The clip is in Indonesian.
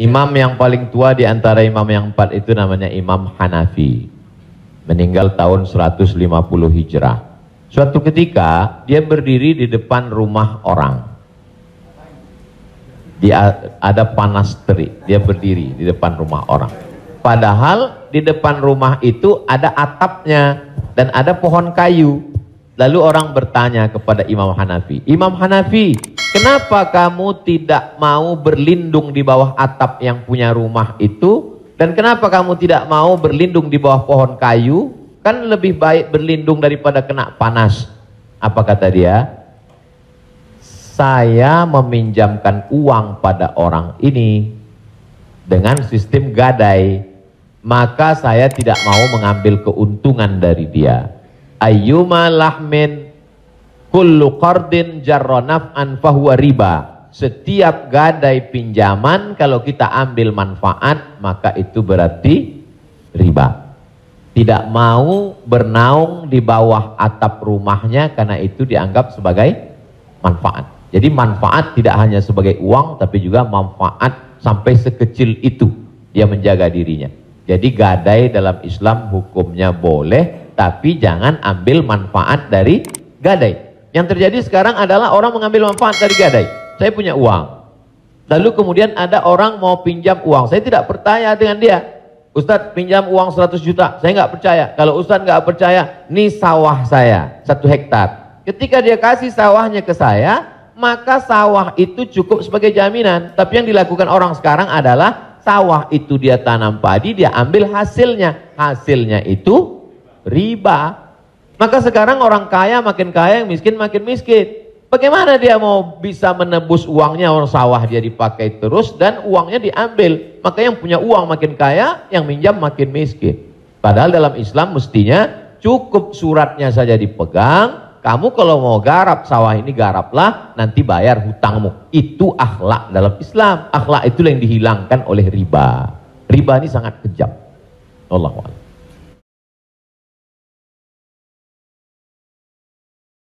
Imam yang paling tua di antara imam yang 4 itu namanya Imam Hanafi. Meninggal tahun 150 Hijrah. Suatu ketika dia berdiri di depan rumah orang. Dia ada panas terik, dia berdiri di depan rumah orang. Padahal di depan rumah itu ada atapnya dan ada pohon kayu. Lalu orang bertanya kepada Imam Hanafi, Imam Hanafi, kenapa kamu tidak mau berlindung di bawah atap yang punya rumah itu? Dan kenapa kamu tidak mau berlindung di bawah pohon kayu? Kan lebih baik berlindung daripada kena panas. Apa kata dia? Saya meminjamkan uang pada orang ini dengan sistem gadai, maka saya tidak mau mengambil keuntungan dari dia. Ayyuma lahmin kullu qardin jarra naf'an fahuwa riba. Setiap gadai pinjaman kalau kita ambil manfaat maka itu berarti riba. Tidak mau bernaung di bawah atap rumahnya karena itu dianggap sebagai manfaat. Jadi manfaat tidak hanya sebagai uang tapi juga manfaat sampai sekecil itu dia menjaga dirinya. Jadi gadai dalam Islam hukumnya boleh, tapi jangan ambil manfaat dari gadai. Yang terjadi sekarang adalah orang mengambil manfaat dari gadai. Saya punya uang, lalu kemudian ada orang mau pinjam uang. Saya tidak percaya dengan dia. Ustadz pinjam uang 100 juta, saya nggak percaya. Kalau Ustadz nggak percaya, ini sawah saya 1 hektar. Ketika dia kasih sawahnya ke saya, maka sawah itu cukup sebagai jaminan. Tapi yang dilakukan orang sekarang adalah sawah itu dia tanam padi, dia ambil hasilnya. Hasilnya itu riba. Maka sekarang orang kaya makin kaya, yang miskin makin miskin. Bagaimana dia mau bisa menebus uangnya? Orang sawah dia dipakai terus dan uangnya diambil. Maka yang punya uang makin kaya, yang minjam makin miskin. Padahal dalam Islam mestinya cukup suratnya saja dipegang. Kamu kalau mau garap sawah ini garaplah, nanti bayar hutangmu. Itu akhlak dalam Islam. Akhlak itu yang dihilangkan oleh riba. Riba ini sangat kejam. Allahu a'lam.